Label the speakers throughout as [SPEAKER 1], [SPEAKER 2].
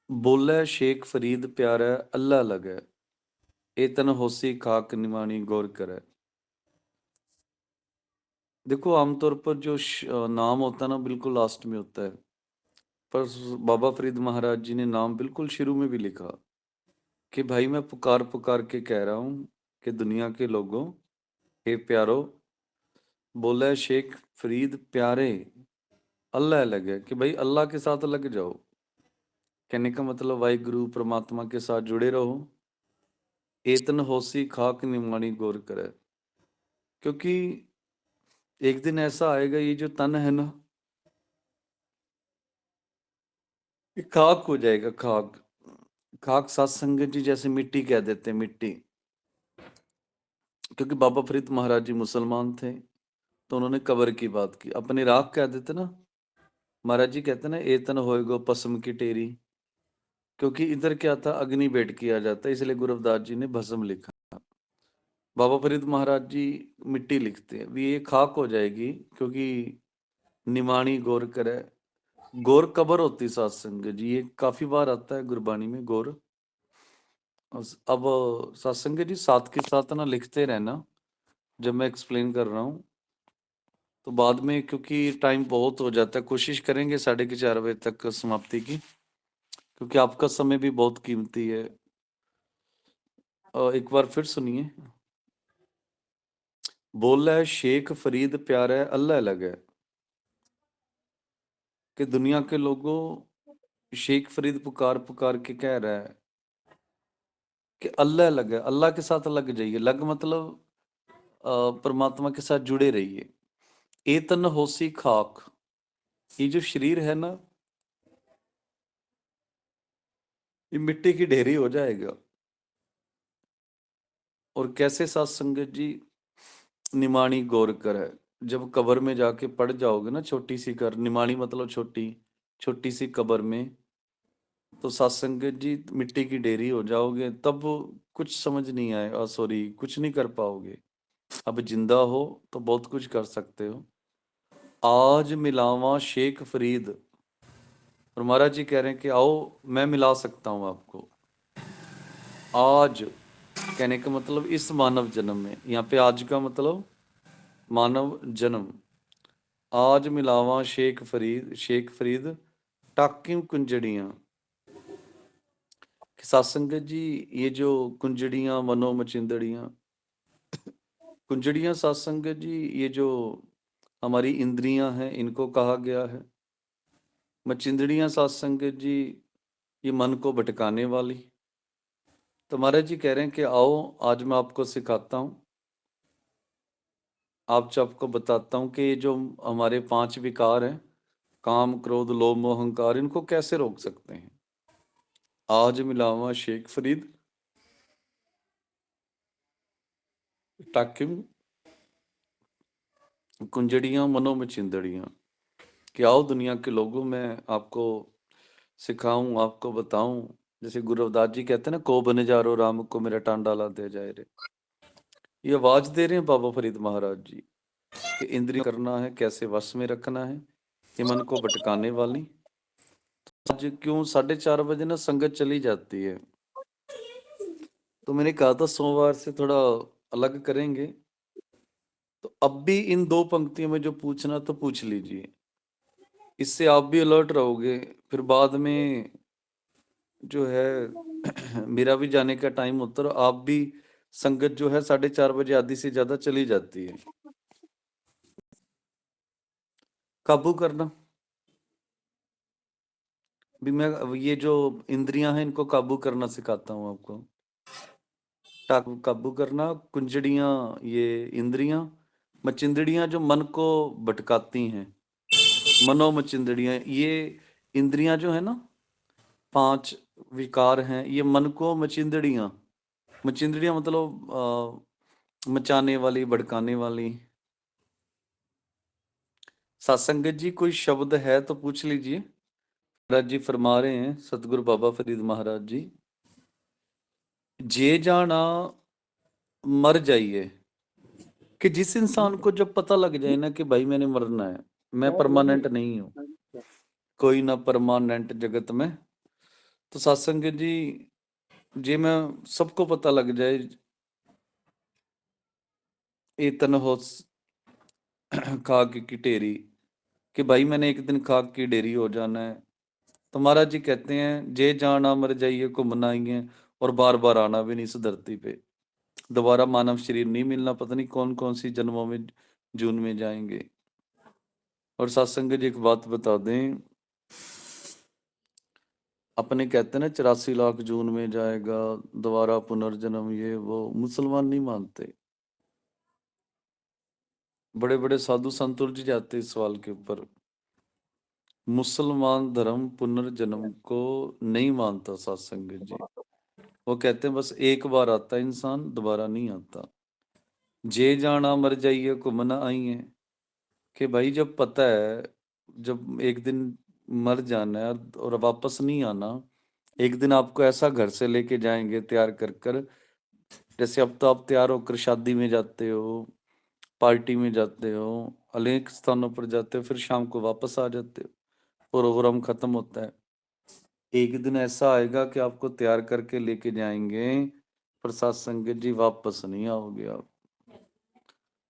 [SPEAKER 1] बोले शेख फरीद प्यारा अल्लाह लगे, ए तन होसी खाक निमानी गौर करे। देखो आमतौर पर जो नाम होता है ना बिल्कुल लास्ट में होता है, पर बाबा फरीद महाराज जी ने नाम बिल्कुल शुरू में भी लिखा कि भाई मैं पुकार पुकार के कह रहा हूँ कि दुनिया के लोगों, हे प्यारो, बोले शेख फरीद प्यारे अल्लाह लगे कि भाई अल्लाह के साथ लग जाओ। कहने का मतलब वाहिगुरु परमात्मा के साथ जुड़े रहो। एतन होसी खाक निमानी गौर करे, क्योंकि एक दिन ऐसा आएगा ये जो तन है ना, ये खाक हो जाएगा। खाक खाक सत्संग जी जैसे मिट्टी कह देते हैं, मिट्टी। क्योंकि बाबा फरीद महाराज जी मुसलमान थे, तो उन्होंने कब्र की बात की, अपनी राख कह देते ना। महाराज जी कहते ना, एतन होएगो पसम की टेरी। क्योंकि इधर क्या था, अग्नि भेंट किया जाता है, इसलिए गुरु रविदास जी ने भस्म लिखा। बाबा फरीद महाराज जी मिट्टी लिखते हैं, भी ये खाक हो जाएगी, क्योंकि निमाणी गौर करे। गौर कब्र होती सत्संग जी, ये काफी बार आता है गुरबाणी में गौर। अब सत्संग जी साथ के साथ ना लिखते रहना जब मैं एक्सप्लेन कर रहा हूँ, तो बाद में क्योंकि टाइम बहुत हो जाता है, कोशिश करेंगे 4:30 बजे तक समाप्ति की, क्योंकि आपका समय भी बहुत कीमती है। एक बार फिर सुनिए। बोल है शेख फरीद प्यारा अल्लाह लगे, कि दुनिया के लोगों, शेख फरीद पुकार पुकार के कह रहा है कि अल्लाह लगे, अल्लाह के साथ लग जाइए। लग मतलब परमात्मा के साथ जुड़े रहिए। एतन होसी खाक, ये जो शरीर है ना, ये मिट्टी की ढेरी हो जाएगा। और कैसे साथ संगत जी, निमाणी गौर कर है। जब कब्र में जाके पड़ जाओगे ना, छोटी सी कर, निमाणी मतलब छोटी, छोटी सी कब्र में, तो सत्संगत जी मिट्टी की ढेरी हो जाओगे, तब कुछ समझ नहीं आए, सॉरी, कुछ नहीं कर पाओगे। अब जिंदा हो तो बहुत कुछ कर सकते हो। आज मिलावा शेख फरीद, और महाराज जी कह रहे हैं कि आओ मैं मिला सकता हूं आपको। आज कहने का मतलब इस मानव जन्म में, यहाँ पे आज का मतलब मानव जन्म। आज मिलावा शेख फरीद टाकिम कुंजड़ियां। सत्संगत जी, ये जो कुंजड़ियां मनो मचिंदड़ियां, कुंजड़ियां सत्संगत जी, ये जो हमारी इंद्रियां हैं, इनको कहा गया है। मचिंदड़ियां सत्संगत जी, ये मन को भटकाने वाली। तो महाराज जी कह रहे हैं कि आओ आज मैं आपको सिखाता हूँ, आपको बताता हूँ कि ये जो हमारे 5 विकार हैं, काम क्रोध लोभ मोह अहंकार, इनको कैसे रोक सकते हैं। आज मिलावा शेख फरीद टाकिम कुंजड़ियां मनो में चिंदड़ियां, कि आओ दुनिया के लोगों, मैं आपको सिखाऊं, आपको बताऊं। जैसे गुरु रविदास जी कहते हैं ना, को बने जा रो राम को मेरा टांडा ला दे जाए रे। ये आवाज दे रहे हैं बाबा फरीद महाराज जी कि इंद्रिय करना है, कैसे वश में रखना है, ये मन को भटकाने वाली। आज क्यों 4:30 बजे ना संगत चली जाती है, तो मैंने कहा था सोमवार से थोड़ा अलग करेंगे। तो अब भी इन 2 पंक्तियों में जो पूछना तो पूछ लीजिए, इससे आप भी अलर्ट रहोगे। फिर बाद में जो है मेरा भी जाने का टाइम होता है, और आप भी, संगत जो है 4:30 बजे आधी से ज्यादा चली जाती है। काबू करना भी, मैं ये जो इंद्रियां हैं इनको काबू करना सिखाता हूँ आपको। काबू करना, कुंजड़ियां ये इंद्रियां, मचिंदड़ियां जो मन को भटकाती हैं, मनो मचिंदड़ियां, ये इंद्रियां जो है ना, 5 विकार हैं, ये मन को मचिंदड़ियां, मचिंदड़ियां मतलब मचाने वाली, भड़काने वाली। सत्संगत जी कोई शब्द है तो पूछ लीजिए। महाराज जी फरमा रहे हैं, सतगुरु बाबा फरीद महाराज जी, जे जाना मर जाइए। कि जिस इंसान को जब पता लग जाए ना कि भाई मैंने मरना है, मैं परमानेंट नहीं हूं, कोई ना परमानेंट जगत में। तो सत्संग जी, जे मैं सबको पता लग जाए ये तन हो खाक की ढेरी, कि भाई मैंने एक दिन खाक की ढेरी हो जाना है, तो महाराज जी कहते हैं जे जाना मर जाइए घूमना ही है, और बार बार आना भी नहीं इस धरती पे, दोबारा मानव शरीर नहीं मिलना, पता नहीं कौन कौन सी जन्मों में जून में जाएंगे। और सत्संग जी एक बात बता दें, अपने कहते हैं ना 84 लाख जून में जाएगा, दोबारा पुनर्जन्म, ये वो मुसलमान नहीं मानते। बड़े बड़े साधु संत उलझ जाते इस सवाल के ऊपर। मुसलमान धर्म पुनर्जन्म को नहीं मानता सत्संग जी। वो कहते हैं बस एक बार आता है इंसान, दोबारा नहीं आता। जे जाना मर जाइए घूमना आई है, कि भाई जब पता है जब एक दिन मर जाना है और वापस नहीं आना, एक दिन आपको ऐसा घर से लेके जाएंगे तैयार कर कर, जैसे अब तो आप तैयार होकर शादी में जाते हो, पार्टी में जाते हो, अनेक स्थानों पर जाते हो, फिर शाम को वापस आ जाते हो, प्रोग्राम खत्म होता है। एक दिन ऐसा आएगा कि आपको तैयार करके लेके जाएंगे, प्रसाद संगत जी वापस नहीं आओगे आप।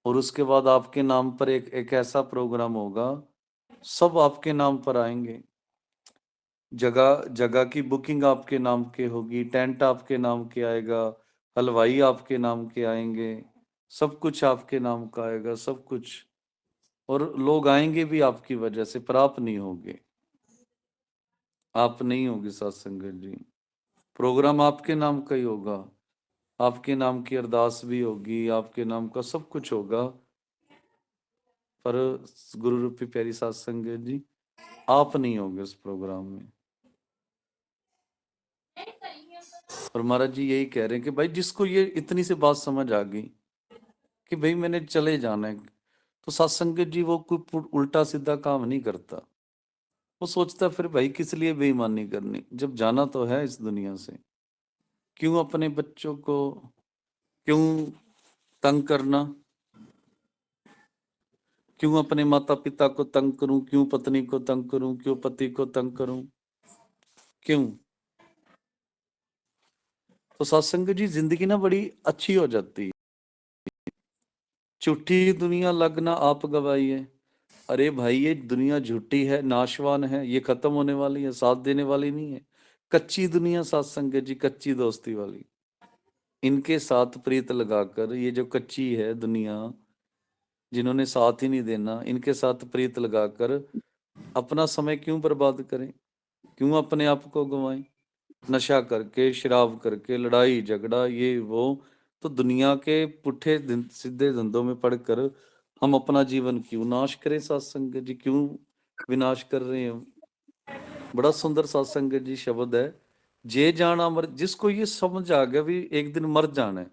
[SPEAKER 1] और उसके बाद आपके नाम पर एक ऐसा प्रोग्राम होगा, सब आपके नाम पर आएंगे, जगह जगह की बुकिंग आपके नाम के होगी, टेंट आपके नाम के आएगा, हलवाई आपके नाम के आएंगे, सब कुछ आपके नाम का आएगा, सब कुछ। और लोग आएंगे भी आपकी वजह से, पर आप नहीं होगे, आप नहीं होगे सत्संगत जी। प्रोग्राम आपके नाम का ही होगा, आपके नाम की अरदास भी होगी, आपके नाम का सब कुछ होगा, पर गुरु रूपी प्यारी सत्संगत जी आप नहीं होगे उस प्रोग्राम में। और महाराज जी यही कह रहे हैं कि भाई जिसको ये इतनी सी बात समझ आ गई कि भाई मैंने चले जाना है, तो सत्संगत जी वो कोई उल्टा सीधा काम नहीं करता। वो सोचता फिर भाई किस लिए बेईमानी करनी, जब जाना तो है इस दुनिया से, क्यों अपने बच्चों को क्यों तंग करना, क्यों अपने माता पिता को तंग करूं, क्यों पत्नी को तंग करूं, क्यों पति को तंग करूं, क्यों। तो सत्संग जी जिंदगी ना बड़ी अच्छी हो जाती है। झूठी दुनिया लगना आप गवाइए, अरे भाई ये दुनिया झूठी है, नाशवान है, ये खत्म होने वाली है, साथ देने वाली नहीं है। कच्ची दुनिया सत्संग जी, कच्ची दोस्ती वाली, इनके साथ प्रीत लगाकर, ये जो कच्ची है दुनिया, जिन्होंने साथ ही नहीं देना, इनके साथ प्रीत लगाकर अपना समय क्यों बर्बाद करें, क्यों अपने आप को गंवाएं, नशा करके, शराब करके, लड़ाई झगड़ा ये वो। तो दुनिया के पुट्ठे सीधे धंधों में पड़कर हम अपना जीवन क्यों नाश करें सत्संग जी, क्यों विनाश कर रहे हैं हम। बड़ा सुंदर सत्संग जी शब्द है, जे जाना मर, जिसको ये समझ आ गया भी एक दिन मर जाना है,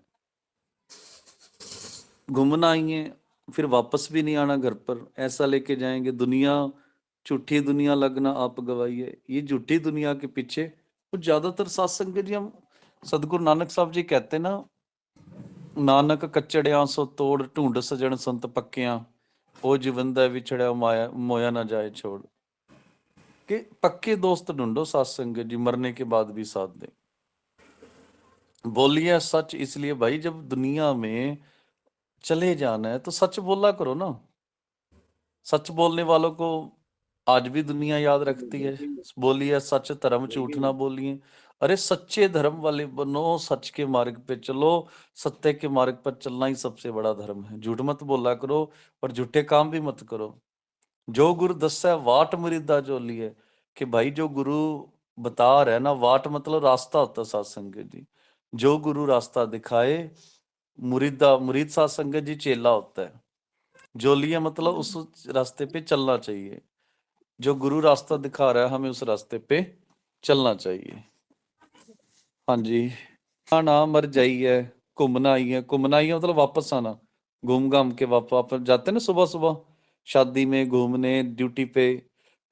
[SPEAKER 1] घूमना ही है, फिर वापस भी नहीं आना घर पर, ऐसा लेके जाएंगे दुनिया, झूठी दुनिया लगना आप गवाइए। ये झूठी दुनिया के पीछे वो ज्यादातर सत्संग जी, हम सदगुरु नानक साहब जी कहते ना, नानक कच्चड़ियां सो तोड़, ढूंढ सजन संत पक्कियां, ओ जिवंदा विछड़िया माया मोया ना जाए छोड़। कि पक्के दोस्त ढूंढो सत्संग जी, मरने के बाद भी साथ दे। बोलिए सच, इसलिए भाई जब दुनिया में चले जाना है तो सच बोला करो ना। सच बोलने वालों को आज भी दुनिया याद रखती है। बोलिए सच, धर्म झूठ ना बोलिए। अरे सच्चे धर्म वाले बनो, सच के मार्ग पे चलो, सत्य के मार्ग पर चलना ही सबसे बड़ा धर्म है। झूठ मत बोला करो और झूठे काम भी मत करो। जो गुरु दस्सै वाट मुरीदा जो लिए, कि भाई जो गुरु बता रहा है ना, वाट मतलब रास्ता होता है सत्संग जी। जो गुरु रास्ता दिखाए, मुरीदा मुरीद सत्संग जी चेला होता है। जोलिया मतलब उस रास्ते पे चलना चाहिए। जो गुरु रास्ता दिखा रहा है हमें उस रास्ते पे चलना चाहिए। हाँ जी। आना मर जाइए घूमना आई है, घूमना आई है मतलब वापस आना, घूम घाम के वापस जाते हैं ना सुबह सुबह शादी में घूमने ड्यूटी पे,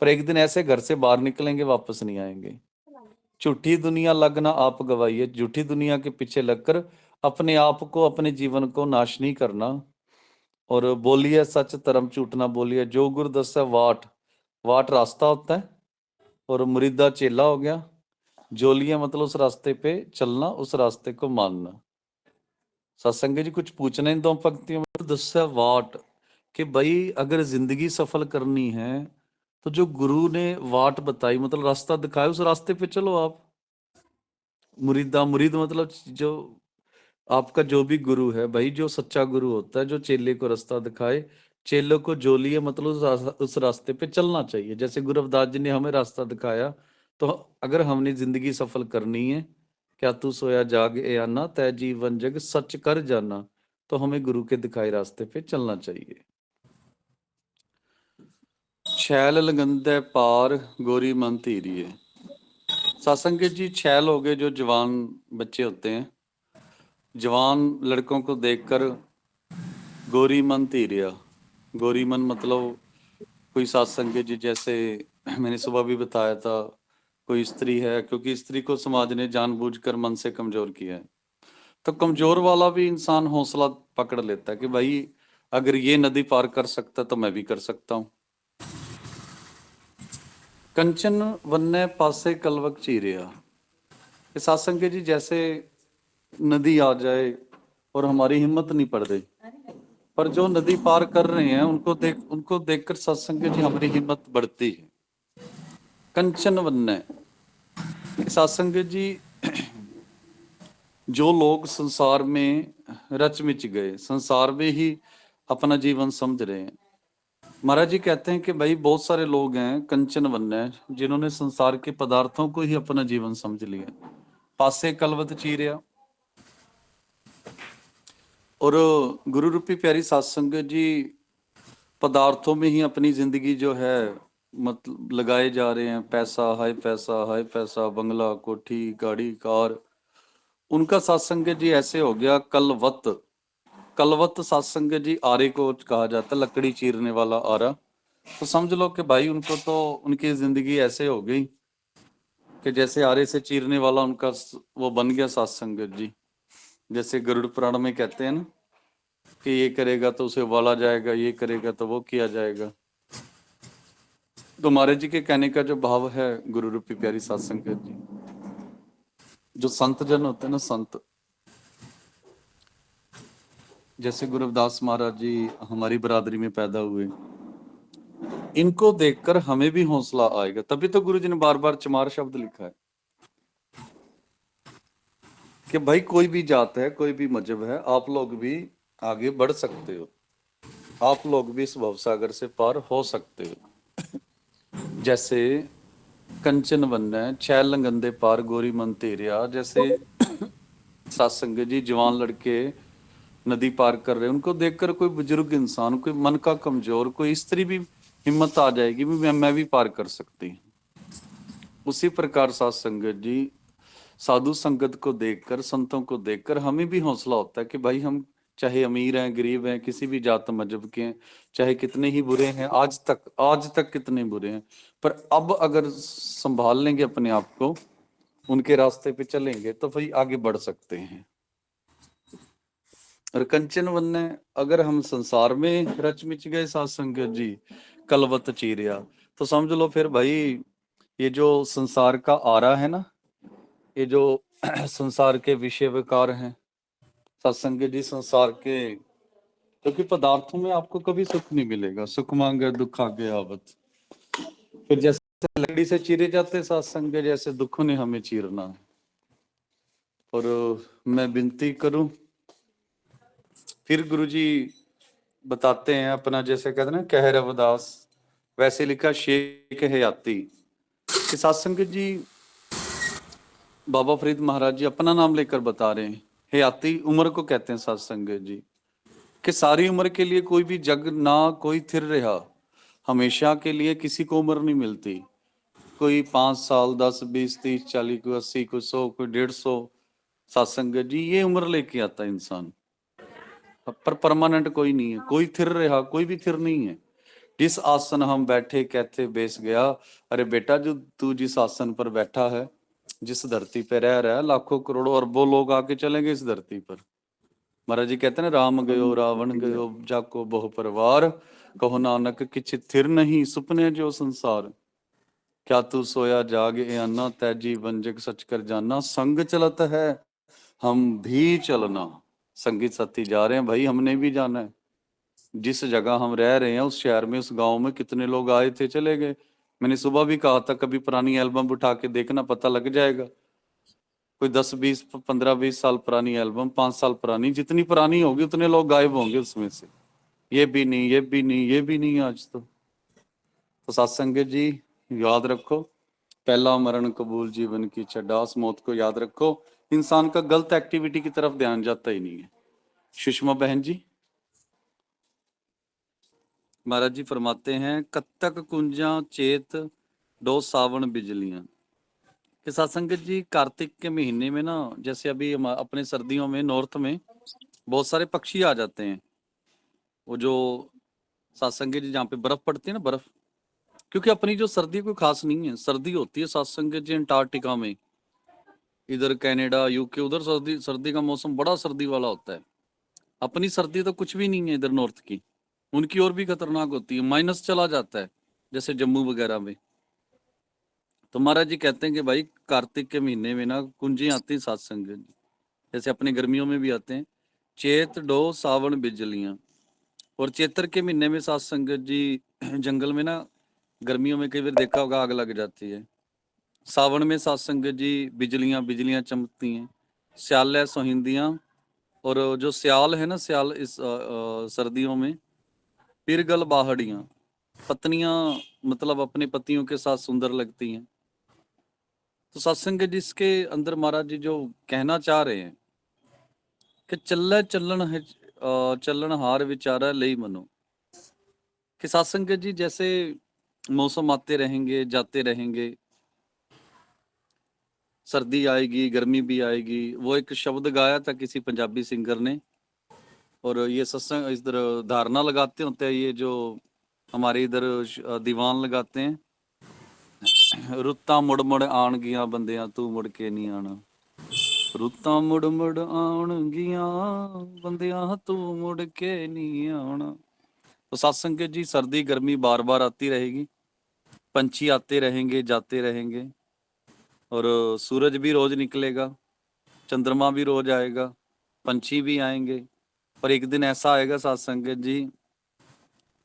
[SPEAKER 1] पर एक दिन ऐसे घर से बाहर निकलेंगे वापस नहीं आएंगे। झूठी दुनिया लगना आप गवाइए, झूठी दुनिया के पीछे लगकर अपने आप को, अपने जीवन को नाश नहीं करना। और बोलिए सच, धर्म झूठ ना बोलिए। जो गुरु दस्सै वाट, वाट रास्ता होता है, और मुरीदा चेला हो गया। जोलिया मतलब उस रास्ते पे चलना, उस रास्ते को मानना। सत्संग जी कुछ पूछना इन दो पंक्तियों में, दस्या वाट कि भाई अगर जिंदगी सफल करनी है तो जो गुरु ने वाट बताई मतलब रास्ता दिखाया, उस रास्ते पे चलो आप। मुरीदा, मुरीद मतलब जो आपका जो भी गुरु है भाई, जो सच्चा गुरु होता है, जो चेले को रास्ता दिखाए, चेलों को जो लिए मतलब उस रास्ते पे चलना चाहिए। जैसे गुरु रविदास जी ने हमें रास्ता दिखाया, तो अगर हमने जिंदगी सफल करनी है, क्या तू सोया जाग ए आना, तय जीवन जग सच कर जाना, तो हमें गुरु के दिखाए रास्ते पे चलना चाहिए। छैल लगंदे पार गोरी मन धीरिए। सत्संग जी छैल हो गए जो जवान बच्चे होते हैं, जवान लड़कों को देखकर गोरी मन धीरिया। गोरी मन मतलब कोई सत्संग जी, जैसे मैंने सुबह भी बताया था, कोई स्त्री है, क्योंकि स्त्री को समाज ने जानबूझकर मन से कमजोर किया है, तो कमजोर वाला भी इंसान हौसला पकड़ लेता है कि भाई अगर ये नदी पार कर सकता तो मैं भी कर सकता हूँ। कंचन वन्ने पासे कलवक चीरिया। ये सत्संग जी जैसे नदी आ जाए और हमारी हिम्मत नहीं पड़ रही, पर जो नदी पार कर रहे हैं उनको देखकर सत्संग जी हमारी हिम्मत बढ़ती है। कंचन वन्ने सत्संग जी, जो लोग संसार में रच मिच गए, संसार में ही अपना जीवन समझ रहे हैं, महाराज जी कहते हैं कि भाई बहुत सारे लोग हैं कंचन वन्ने, जिन्होंने संसार के पदार्थों को ही अपना जीवन समझ लिया, पासे कलवत चीरिया। और गुरु रूपी प्यारी सत्संग जी पदार्थों में ही अपनी जिंदगी जो है मतलब लगाए जा रहे हैं, पैसा हाय पैसा हाय पैसा, बंगला कोठी गाड़ी कार। उनका सत्संग जी ऐसे हो गया कलवत। कलवत सत्संग जी आरे को कहा जाता है, लकड़ी चीरने वाला आरा। तो समझ लो कि भाई उनको तो उनकी जिंदगी ऐसे हो गई कि जैसे आरे से चीरने वाला उनका वो बन गया सत्संग जी। जैसे गरुड़ पुराण में कहते हैं ना कि ये करेगा तो उसे उबाला जाएगा, ये करेगा तो वो किया जाएगा। तो महाराज जी के कहने का जो भाव है, गुरु रूपी प्यारी सत्संग जी, जो संत जन होते हैं ना, संत जैसे गुरु रविदास महाराज जी हमारी बरादरी में पैदा हुए, इनको देखकर हमें भी हौसला आएगा। तभी तो गुरु जी ने बार बार चमार शब्द लिखा है कि भाई कोई भी जात है, कोई भी मजहब है, आप लोग भी आगे बढ़ सकते हो, आप लोग भी इस भवसागर से पार हो सकते हो। जैसे कंचन वन्य छैल लंगंदे पार गोरी मन तेरिया, जैसे सत्संग जी जवान लड़के नदी पार कर रहे हैं, उनको देखकर कोई बुजुर्ग इंसान, कोई मन का कमजोर, कोई स्त्री भी हिम्मत आ जाएगी भी मैं भी पार कर सकती हूँ। उसी प्रकार सत्संग जी साधु संगत को देखकर, संतों को देखकर हमें भी हौसला होता है कि भाई हम चाहे अमीर हैं, गरीब हैं, किसी भी जात मजहब के हैं, चाहे कितने ही बुरे हैं, आज तक कितने बुरे हैं, पर अब अगर संभाल लेंगे अपने आप को, उनके रास्ते पे चलेंगे तो भाई आगे बढ़ सकते हैं। और कंचन वन्य अगर हम संसार में रच मिच गए सत्संग जी कलवत चीरिया, तो समझ लो फिर भाई ये जो संसार का आरा है ना, ये जो संसार के विषय विकार हैं, सत्संग जी संसार के, क्योंकि पदार्थों में आपको कभी सुख नहीं मिलेगा, सुख मांगे दुख आगे आवत। फिर जैसे लकड़ी से चीरे जाते सत्संग, जैसे दुखों ने हमें चीरना है। और मैं विनती करूं, फिर गुरुजी बताते हैं अपना, जैसे कहते हैं ना कह रविदास, वैसे लिखा शेख हयाती कि सत्संग जी बाबा फरीद महाराज जी अपना नाम लेकर बता रहे हैं, हयाती उम्र को कहते हैं सत्संग जी, कि सारी उम्र के लिए कोई भी जग ना कोई थिर रहा, हमेशा के लिए किसी को उम्र नहीं मिलती। कोई 5 साल, 10, 20, 30, 40, कोई 80, कोई 100, कोई 150, सत्संग जी ये उम्र लेके आता है इंसान, पर परमानेंट कोई नहीं है, कोई थिर रहा, कोई भी थिर नहीं है। जिस आसन हम बैठे कहते बेस गया, अरे बेटा जो तू जिस आसन पर बैठा है, जिस धरती पे रह रहा है, लाखों करोड़ों अरबों लोग आके चलेंगे इस धरती पर। महाराज जी कहते हैं ना, राम गयो रावण गयो जाको बहु परिवार, कहो नानक किछ थिर नहीं सुपने जो संसार। क्या तू सोया जाग ए अन्ना, तैजी वंजक सच कर जाना। संग चलत है हम भी चलना। संगीत साथी जा रहे हैं भाई, हमने भी जाना है। जिस जगह हम रह रहे हैं उस शहर में, उस गांव में कितने लोग आए थे चले गए। मैंने सुबह भी कहा था कभी पुरानी एल्बम उठा के देखना, पता लग जाएगा। कोई 10 20 15 20 साल पुरानी एल्बम, 5 साल पुरानी, जितनी पुरानी होगी उतने लोग गायब होंगे उसमें से। ये भी नहीं, ये भी नहीं, ये भी नहीं आज तो सत्संग जी याद रखो, पहला मरण कबूल जीवन की चड्डास। मौत को याद रखो। इंसान का गलत एक्टिविटी की तरफ ध्यान जाता ही नहीं है। सुषमा बहन जी, महाराज जी फरमाते हैं, कत्तक कुंजा चेत डो सावन बिजलियां। कि सत्संग जी कार्तिक के महीने में ना, जैसे अभी अपने सर्दियों में नॉर्थ में बहुत सारे पक्षी आ जाते हैं। वो जो सत्संग जी जहाँ पे बर्फ पड़ती है ना, बर्फ, क्योंकि अपनी जो सर्दी कोई खास नहीं है। सर्दी होती है सत्संग जी अंटार्कटिका में, इधर कनाडा यूके, उधर सर्दी, सर्दी का मौसम बड़ा सर्दी वाला होता है। अपनी सर्दी तो कुछ भी नहीं है इधर नॉर्थ की। उनकी और भी खतरनाक होती है, माइनस चला जाता है जैसे जम्मू वगैरह में। तो महाराज जी कहते हैं कि भाई कार्तिक के महीने में ना कुंजी आती है सत्संग जी, जैसे अपनी गर्मियों में भी आते हैं। चेत डो सावन बिजलियां। और चैत्र के महीने में सत्संग जी जंगल में ना, गर्मियों में कई बार देखा होगा आग लग जाती है। सावन में सत्संग जी बिजलियां बिजलियां चमकती हैं। स्याल है सोहिंदियां। और जो स्याल है ना, स्याल इस सर्दियों में पिरगल बाहड़ियां, पत्नियां मतलब अपने पतियों के साथ सुंदर लगती हैं। तो सत्संग जिसके अंदर महाराज जी जो कहना चाह रहे हैं कि चल्ले चलन है चलन हार विचारा लई मनो। कि सत्संग जी जैसे मौसम आते रहेंगे जाते रहेंगे, सर्दी आएगी गर्मी भी आएगी। वो एक शब्द गाया था किसी पंजाबी सिंगर ने। और ये सत्संग इधर धारणा लगाते होते हैं, ये जो हमारे इधर दीवान लगाते हैं, रुत्तां मुड़ मुड़ आउणगियां बंदियां तू मुड़ के नहीं आना। रुत्तां मुड़ मुड़ आउणगियां बंदियां तू मुड़ के नहीं आना। तो सत्संग जी सर्दी गर्मी बार बार आती रहेगी, पंछी आते रहेंगे जाते रहेंगे, और सूरज भी रोज निकलेगा, चंद्रमा भी रोज आएगा, पंछी भी आएंगे। पर एक दिन ऐसा आएगा सत्संग जी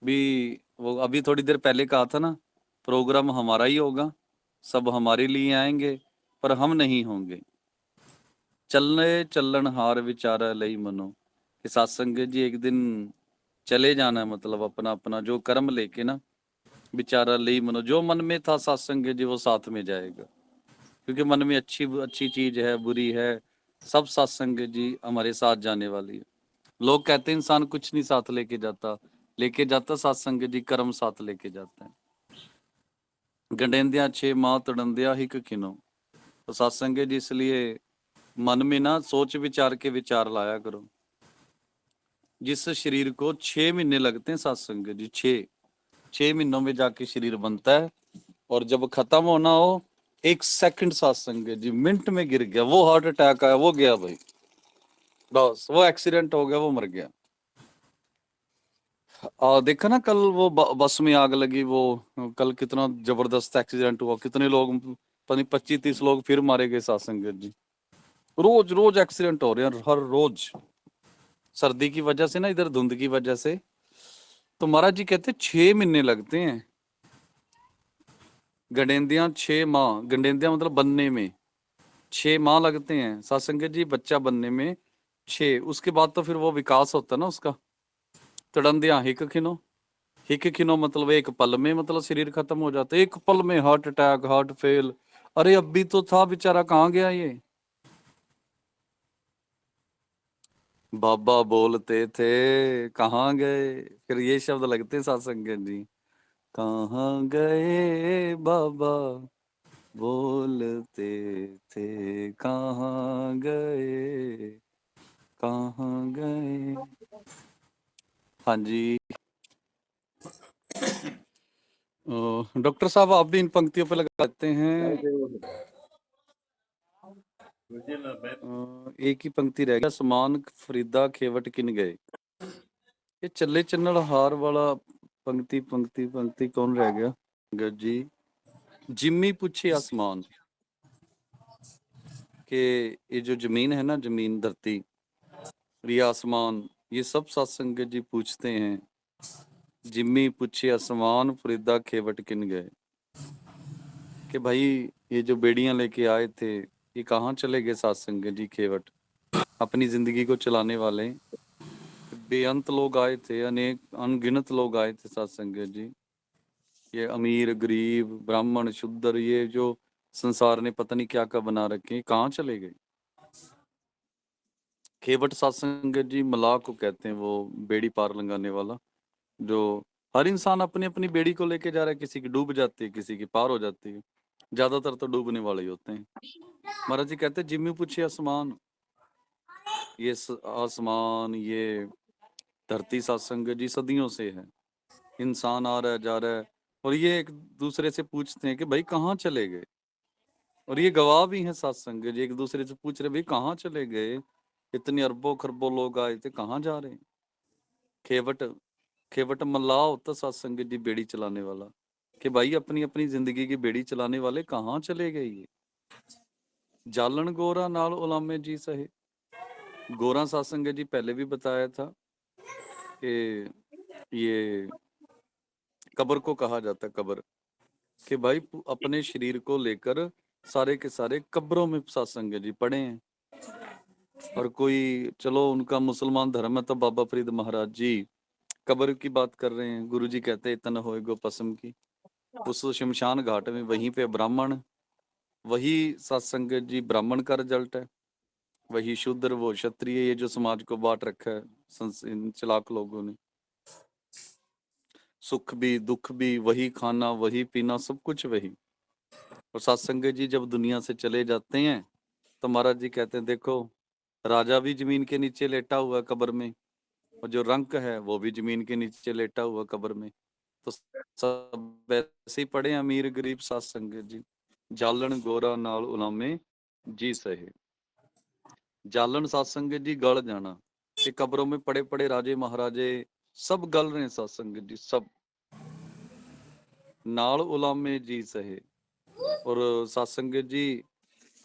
[SPEAKER 1] भी, वो अभी थोड़ी देर पहले कहा था ना, प्रोग्राम हमारा ही होगा, सब हमारे लिए आएंगे पर हम नहीं होंगे। चलने चलन हार विचारा लई मनो। कि सत्संग जी एक दिन चले जाना है, मतलब अपना अपना जो कर्म लेके ना, विचारा लई मनो, जो मन में था सत्संग जी वो साथ में जाएगा। क्योंकि मन में अच्छी अच्छी चीज है बुरी है, सब सत्संग जी हमारे साथ जाने वाली है। लोग कहते हैं इंसान कुछ नहीं साथ लेके जाता सत्संग जी कर्म साथ लेके जाता है। गंडेंदिया छे माँ तड़ंदिया हिक खिनो। तो सत्संग जी इसलिए मन में ना सोच विचार के विचार लाया करो। जिस शरीर को 6 महीने लगते हैं सत्संग जी, 6 महीनों में जाके शरीर बनता है। और जब खत्म होना हो, 1 सेकंड सत्संग जी, मिनट में गिर गया, वो हार्ट अटैक आया, वो गया भाई, बस वो एक्सीडेंट हो गया, वो मर गया। देखा ना कल वो बस में आग लगी, वो कल कितना जबरदस्त एक्सीडेंट हुआ, कितने लोग, पता नहीं 25 30 लोग फिर मारे गए सत्संग जी। रोज रोज एक्सीडेंट हो रहे हैं, हर रोज, सर्दी की वजह से ना, इधर धुंध की वजह से। तो महाराज जी कहते 6 महीने लगते हैं। गंडेंदियां 6 माह, गंडेंदियां मतलब बनने में 6 माह लगते हैं सत्संग जी, बच्चा बनने में 6। उसके बाद तो फिर वो विकास होता है ना उसका। तड़ंदियां हिक खिनो, हिक खिनो मतलब एक पल में, मतलब शरीर खत्म हो जाता है एक पल में, हार्ट अटैक, हार्ट फेल। अरे अभी तो था बेचारा, कहाँ गया ये। बाबा बोलते थे कहाँ गए, फिर ये शब्द लगते हैं सत्संग जी, कहाँ गए बाबा बोलते थे, कहाँ गए, कहाँ गए। हाँ जी। डॉक्टर साहब आप भी इन पंक्तियों पे लगाते हैं। एक ही पंक्ति रह गया, समान फरीदा खेवट किन गए। ये चले चन्नड़ हार वाला पंक्ति पंक्ति पंक्ति कौन रह गया गज जी। जिम्मी पूछे आसमान के ये जो जमीन है ना, जमीन धरती ये आसमान, ये सब सत्संग जी पूछते हैं, जिम्मी पूछे आसमान फरीदा खेवट किन गए, कि भाई ये जो बेड़ियां लेके आए थे ये कहाँ चले गए सत्संग जी खेवट, अपनी जिंदगी को चलाने वाले बेअंत लोग आए थे, अनेक अनगिनत लोग आए थे सत्संग जी, ये अमीर गरीब ब्राह्मण शूद्र, ये जो संसार ने पता नहीं क्या क्या बना रखे, कहाँ चले गए। खेवट सत्संग जी मलाह को कहते हैं, वो बेड़ी पार लगाने वाला, जो हर इंसान अपनी अपनी बेड़ी को लेके जा रहा है, किसी की डूब जाती है, किसी की पार हो जाती है, ज्यादातर तो डूबने वाले ही होते हैं। महाराज जी कहते हैं जिम्मी पूछे आसमान, ये आसमान ये धरती सत्संग जी सदियों से है, इंसान आ रहा है जा रहा है, और ये एक दूसरे से पूछते हैं कि भाई कहाँ चले गए, और ये गवाह भी हैं सत्संग जी, एक दूसरे से पूछ रहे भाई कहाँ चले गए, इतने अरबों खरबों लोग आए थे, कहाँ जा रहे हैं। खेवट खेवट मल्लाह होता सत्संग जी बेड़ी चलाने वाला, कि भाई अपनी अपनी जिंदगी की बेड़ी चलाने वाले कहाँ चले गए ये। जालन गोरा नाल उलामे जी सहे, गोरा सत्संग जी पहले भी बताया था कि ये कब्र को कहा जाता है, कब्र, कि भाई अपने शरीर को लेकर सारे के सारे कब्रों में सत्संग जी पड़े हैं। और कोई चलो उनका मुसलमान धर्म है तो बाबा फरीद महाराज जी कब्र की बात कर रहे हैं, गुरु जी कहते हैं इतना होए गो पसम की, उस शमशान घाट में वहीं पे ब्राह्मण, वही सत्संग जी ब्राह्मण का रिजल्ट है, वही शूद्र वो क्षत्रिय, ये जो समाज को बांट रखा है इन चालाक लोगों ने, सुख भी दुख भी वही, खाना वही पीना सब कुछ वही। और सत्संग जी जब दुनिया से चले जाते हैं तो महाराज जी कहते हैं देखो राजा भी जमीन के नीचे लेटा हुआ कब्र में, और जो रंक है वो भी जमीन के नीचे लेटा हुआ कब्र में, तो सब वैसे ही पड़े अमीर गरीब सत्संग जी। जालन गोरा नाल उलामे जी सहे, जालन सत्संग जी गल जाना, कि कब्रों में पड़े पड़े राजे महाराजे सब गल रहे सत्संग जी सब, नाल उलामे जी सहे। और सत्संग जी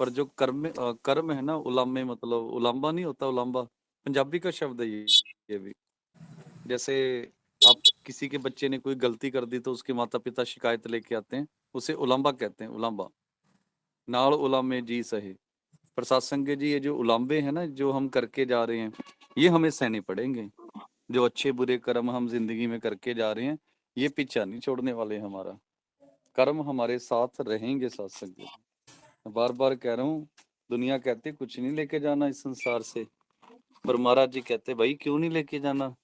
[SPEAKER 1] पर जो कर्म है ना, उलामे मतलब उलाम्बा नहीं होता, उलाम्बा पंजाबी का शब्द है ये भी, जैसे आप किसी के बच्चे ने कोई गलती कर दी तो उसके माता पिता शिकायत लेके आते हैं, उसे उलाम्बा कहते हैं, उलाम्बा, नाल उलामे जी सहे। पर सत्संग जी ये जो उलाम्बे हैं ना जो हम करके जा रहे हैं ये हमें सहने पड़ेंगे, जो अच्छे बुरे कर्म हम जिंदगी में करके जा रहे हैं ये पीछा नहीं छोड़ने वाले, हमारा कर्म हमारे साथ रहेंगे सत्संग जी। बार बार कह रहा हूँ, दुनिया कहती कुछ नहीं लेके जाना इस संसार से, पर महाराज जी कहते भाई क्यों नहीं लेके जाना,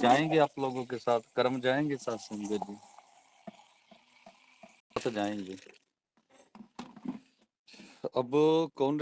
[SPEAKER 1] जाएंगे आप लोगों के साथ, कर्म जाएंगे सत्संग जी, साथ जाएंगे। अब कौन